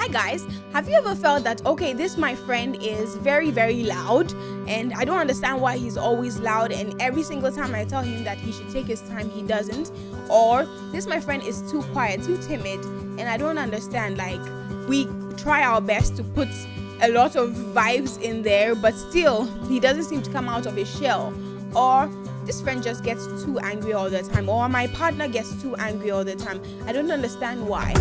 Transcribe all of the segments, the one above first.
Hi guys, have you ever felt that, okay, this my friend is very, very loud and I don't understand why he's always loud, and every single time I tell him that he should take his time, he doesn't? Or this my friend is too quiet, too timid, and I don't understand, like, we try our best to put a lot of vibes in there, but still he doesn't seem to come out of his shell. Or this friend just gets too angry all the time, or my partner gets too angry all the time. I don't understand why.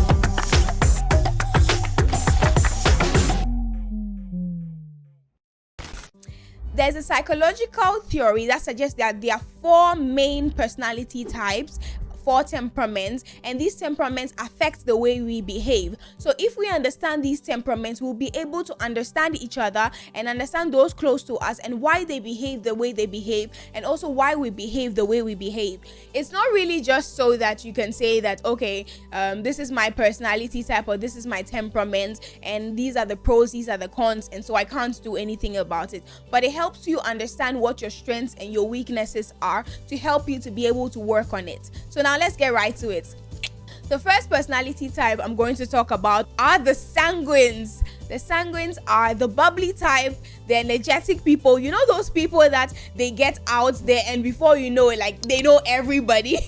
There's a psychological theory that suggests that there are 4 main personality types, 4 temperaments, and these temperaments affect the way we behave. So if we understand these temperaments, we'll be able to understand each other and understand those close to us and why they behave the way they behave, and also why we behave the way we behave. It's not really just so that you can say that, okay, this is my personality type, or this is my temperament, and these are the pros, these are the cons, and so I can't do anything about it. But it helps you understand what your strengths and your weaknesses are to help you to be able to work on it. So now let's get right to it. The first personality type I'm going to talk about are the sanguines. The sanguines are the bubbly type, the energetic people. You know those people that they get out there and before you know it, like, they know everybody.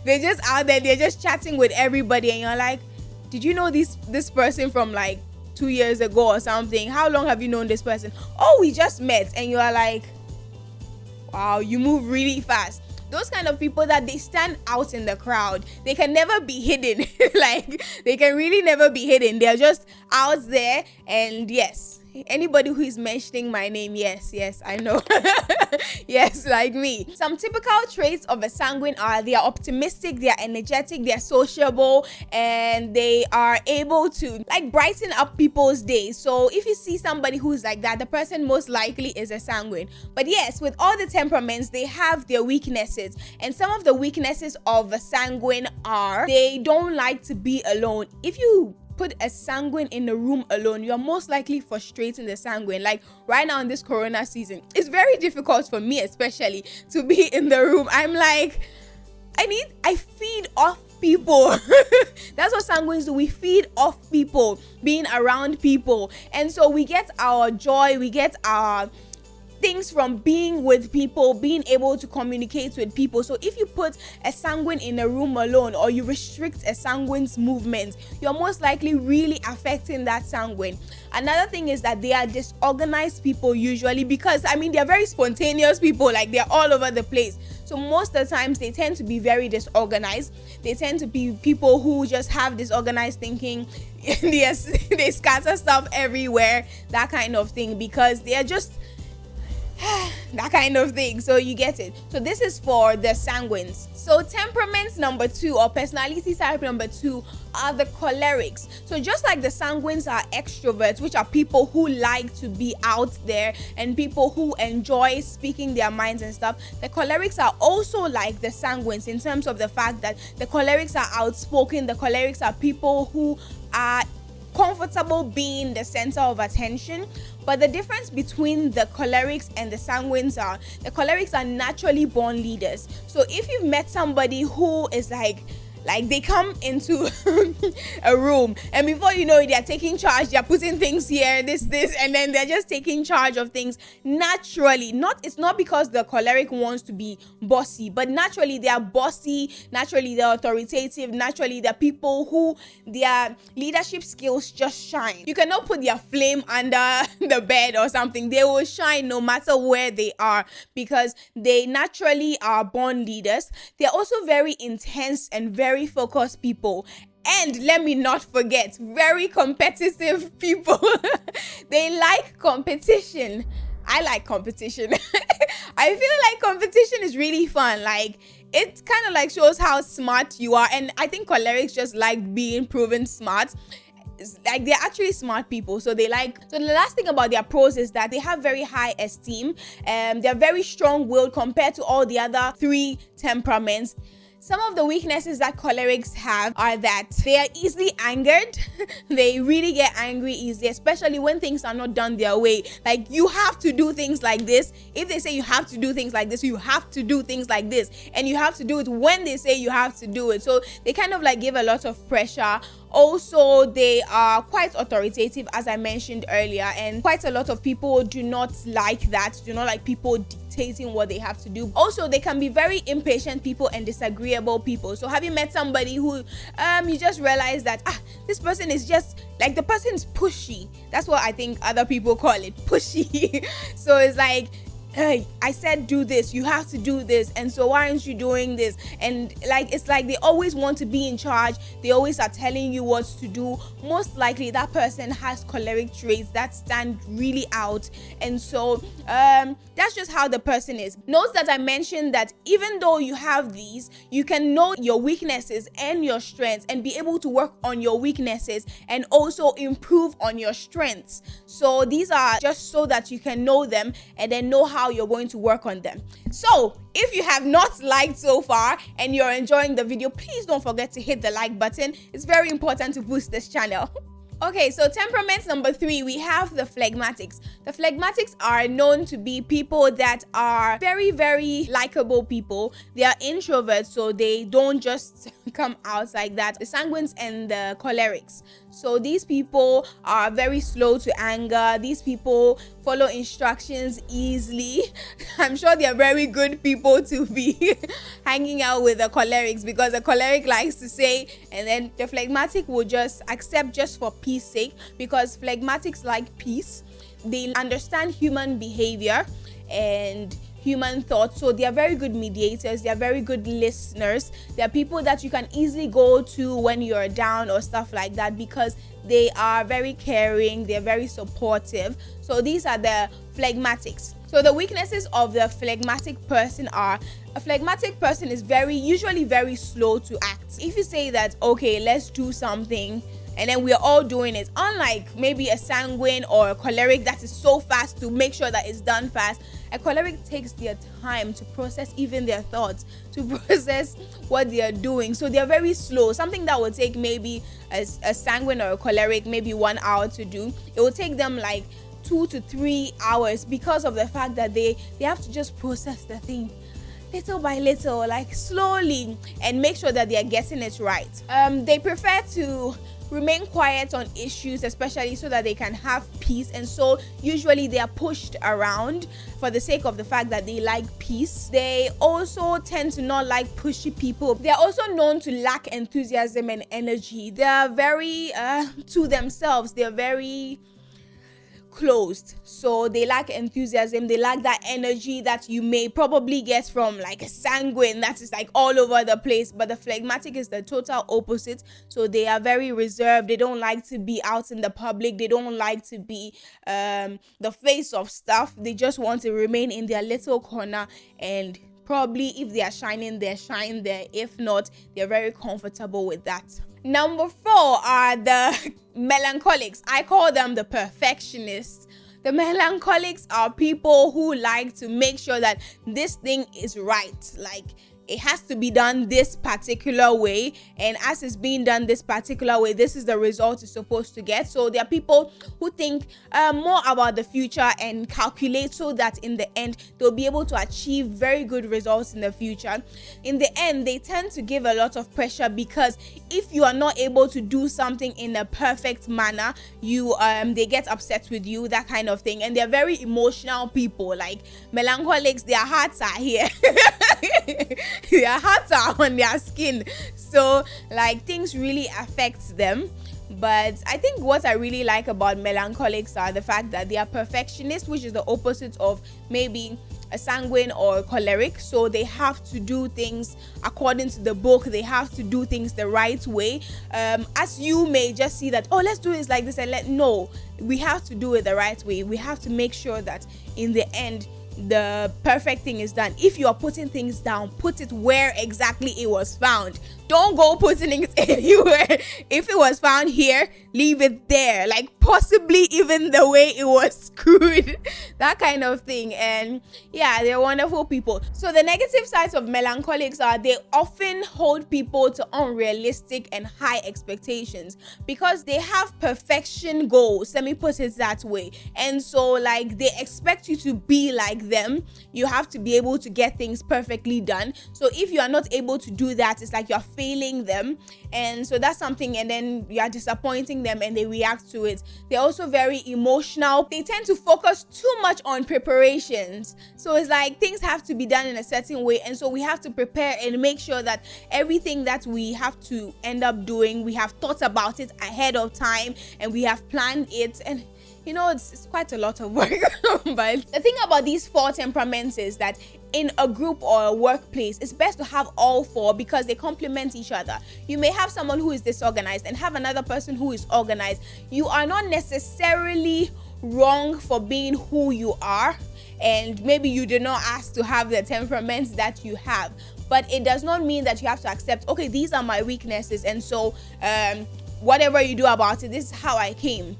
They're just out there, they're just chatting with everybody, and you're like, did you know this person from like 2 years ago or something? How long have you known this person? Oh, we just met. And you are like, wow, you move really fast. Those kind of people that they stand out in the crowd, they can never be hidden. Like, they can really never be hidden. They're just out there. And yes, anybody who is mentioning my name, yes, I know. Yes, like me. Some typical traits of a sanguine are they are optimistic, they are energetic, they are sociable, and they are able to like brighten up people's days. So if you see somebody who's like that, the person most likely is a sanguine. But yes, with all the temperaments, they have their weaknesses, and some of the weaknesses of a sanguine are they don't like to be alone. If you put a sanguine in a room alone, you're most likely frustrating the sanguine. Like right now in this corona season, it's very difficult for me especially to be in the room. I'm like, I feed off people. That's what sanguines do. We feed off people, being around people, and so we get our joy, we get our things from being with people, being able to communicate with people. So if you put a sanguine in a room alone, or you restrict a sanguine's movement, you're most likely really affecting that sanguine. Another thing is that they are disorganized people usually, because they're very spontaneous people, like they're all over the place. So most of the times they tend to be very disorganized. They tend to be people who just have disorganized thinking. They scatter stuff everywhere, that kind of thing, because they are just that kind of thing. So you get it. So this is for the sanguines. So temperaments number 2, or personality type number 2, are the cholerics. So just like the sanguines are extroverts, which are people who like to be out there and people who enjoy speaking their minds and stuff, the cholerics are also like the sanguines in terms of the fact that the cholerics are outspoken. The cholerics are people who are comfortable being the center of attention. But the difference between the cholerics and the sanguines are the cholerics are naturally born leaders. So if you've met somebody who is like they come into a room and before you know it, they're taking charge, they're putting things here, this, and then they're just taking charge of things naturally. It's not because the choleric wants to be bossy, but naturally they are bossy, naturally they're authoritative, naturally they're people who their leadership skills just shine. You cannot put their flame under the bed or something. They will shine no matter where they are, because they naturally are born leaders. They're also very intense and very focused people, and let me not forget, very competitive people. They like competition. I like competition. I feel like competition is really fun. Like, it kind of like shows how smart you are, and I think cholerics just like being proven smart. Like, they're actually smart people, so the last thing about their pros is that they have very high esteem, and they're very strong-willed compared to all the other 3 temperaments. Some of the weaknesses that cholerics have are that they are easily angered. They really get angry easily, especially when things are not done their way. Like, you have to do things like this. If they say you have to do things like this, you have to do things like this. And you have to do it when they say you have to do it. So they kind of like give a lot of pressure Also, they are quite authoritative, as I mentioned earlier, and quite a lot of people do not like that, do not like people dictating what they have to do. Also, they can be very impatient people and disagreeable people. So have you met somebody who you just realize that this person is just like, the person is pushy? That's what I think other people call it, pushy. So it's like, hey, I said do this, you have to do this, and so why aren't you doing this? And like, it's like they always want to be in charge, they always are telling you what to do. Most likely that person has choleric traits that stand really out, and so that's just how the person is. Note that I mentioned that even though you have these, you can know your weaknesses and your strengths and be able to work on your weaknesses and also improve on your strengths. So these are just so that you can know them and then know how you're going to work on them. So if you have not liked so far and you're enjoying the video, please don't forget to hit the like button. It's very important to boost this channel. Okay, so temperaments number 3, we have the phlegmatics. The phlegmatics are known to be people that are very, very likable people. They are introverts, so they don't just come out like that. The sanguines and the cholerics. So these people are very slow to anger. These people follow instructions easily. I'm sure they are very good people to be hanging out with the cholerics, because the choleric likes to say, and then the phlegmatic will just accept just for peace sake, because phlegmatics like peace. They understand human behavior and human thoughts, so they are very good mediators, they are very good listeners. They are people that you can easily go to when you're down or stuff like that, because they are very caring, they're very supportive. So these are the phlegmatics. So the weaknesses of the phlegmatic person are, a phlegmatic person is usually very slow to act. If you say that, okay, let's do something, and then we're all doing it, unlike maybe a sanguine or a choleric that is so fast to make sure that it's done fast. A choleric takes their time to process even their thoughts, to process what they are doing. So they're very slow. Something that will take maybe a sanguine or a choleric maybe 1 hour to do, it will take them like 2 to 3 hours, because of the fact that they have to just process the thing little by little, like slowly, and make sure that they are getting it right. They prefer to remain quiet on issues, especially so that they can have peace, and so usually they are pushed around for the sake of the fact that they like peace. They also tend to not like pushy people. They are also known to lack enthusiasm and energy. They are very to themselves. They are very closed, so they lack enthusiasm, they lack that energy that you may probably get from like a sanguine that is like all over the place. But the phlegmatic is the total opposite, so they are very reserved. They don't like to be out in the public, they don't like to be the face of stuff. They just want to remain in their little corner, and probably if they are shining, they shine there. If not, they're very comfortable with that. Number 4 are the melancholics. I call them the perfectionists. The melancholics are people who like to make sure that this thing is right. Like, it has to be done this particular way, and as it's being done this particular way, this is the result it's supposed to get. So there are people who think more about the future and calculate, so that in the end they'll be able to achieve very good results in the future. In the end, they tend to give a lot of pressure, because if you are not able to do something in a perfect manner, they get upset with you, that kind of thing. And they're very emotional people. Like melancholics, their hearts are here. Their hearts are on their skin, so like things really affect them. But I think what I really like about melancholics are the fact that they are perfectionists, which is the opposite of maybe a sanguine or a choleric. So they have to do things according to the book, they have to do things the right way. As you may just see that, oh, let's do this like this, and no, we have to do it the right way. We have to make sure that in the end the perfect thing is done. If you are putting things down, put it where exactly it was found. Don't go putting it anywhere. If it was found here, leave it there, like possibly even the way it was screwed, that kind of thing. And yeah, they're wonderful people. So the negative sides of melancholics are they often hold people to unrealistic and high expectations, because they have perfection goals, let me put it that way. And so like they expect you to be like like them, you have to be able to get things perfectly done. So if you are not able to do that, it's like you're failing them. And so that's something, and then you are disappointing them and they react to it. They're also very emotional. They tend to focus too much on preparations. So it's like things have to be done in a certain way, and so we have to prepare and make sure that everything that we have to end up doing, we have thought about it ahead of time and we have planned it. And you know, it's quite a lot of work. But the thing about these 4 temperaments is that in a group or a workplace, it's best to have all 4 because they complement each other. You may have someone who is disorganized and have another person who is organized. You are not necessarily wrong for being who you are, and maybe you did not ask to have the temperaments that you have, but it does not mean that you have to accept, okay, these are my weaknesses, and so whatever you do about it, this is how I came.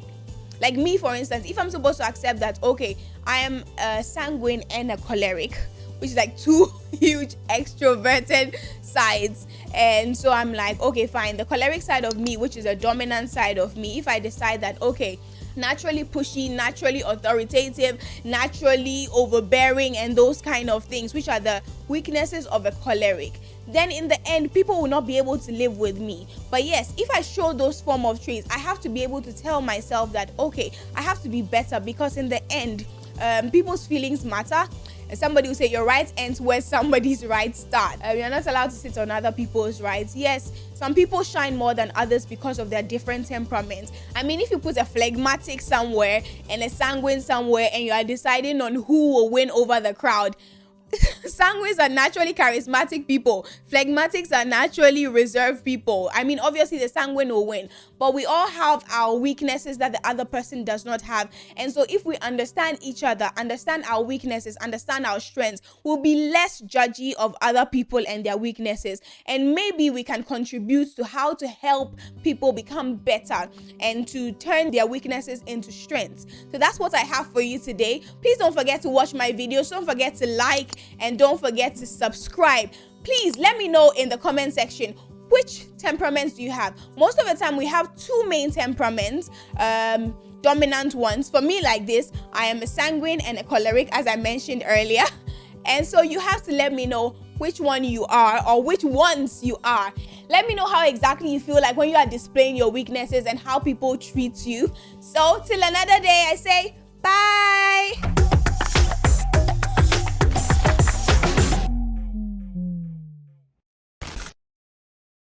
Like me, for instance, if I'm supposed to accept that, okay, I am a sanguine and a choleric, which is like 2 huge extroverted sides. And so I'm like, okay, fine, the choleric side of me, which is a dominant side of me, if I decide that, okay, naturally pushy, naturally authoritative, naturally overbearing, and those kind of things, which are the weaknesses of a choleric, then in the end, people will not be able to live with me. But yes, if I show those form of traits, I have to be able to tell myself that, okay, I have to be better, because in the end, people's feelings matter. And somebody will say your right ends where somebody's right start. You're not allowed to sit on other people's rights. Yes, some people shine more than others because of their different temperaments. I mean, if you put a phlegmatic somewhere and a sanguine somewhere and you are deciding on who will win over the crowd, sanguines are naturally charismatic people. Phlegmatics are naturally reserved people. I mean, obviously the sanguine will win, but we all have our weaknesses that the other person does not have. And so if we understand each other, understand our weaknesses, understand our strengths, we'll be less judgy of other people and their weaknesses. And maybe we can contribute to how to help people become better and to turn their weaknesses into strengths. So that's what I have for you today. Please don't forget to watch my videos. Don't forget to like, and don't forget to subscribe. Please let me know in the comment section, which temperaments do you have? Most of the time we have 2 main temperaments, dominant ones. For me, like this, I am a sanguine and a choleric, as I mentioned earlier. And so you have to let me know which one you are, or which ones you are. Let me know how exactly you feel like when you are displaying your weaknesses and how people treat you. So till another day, I say bye.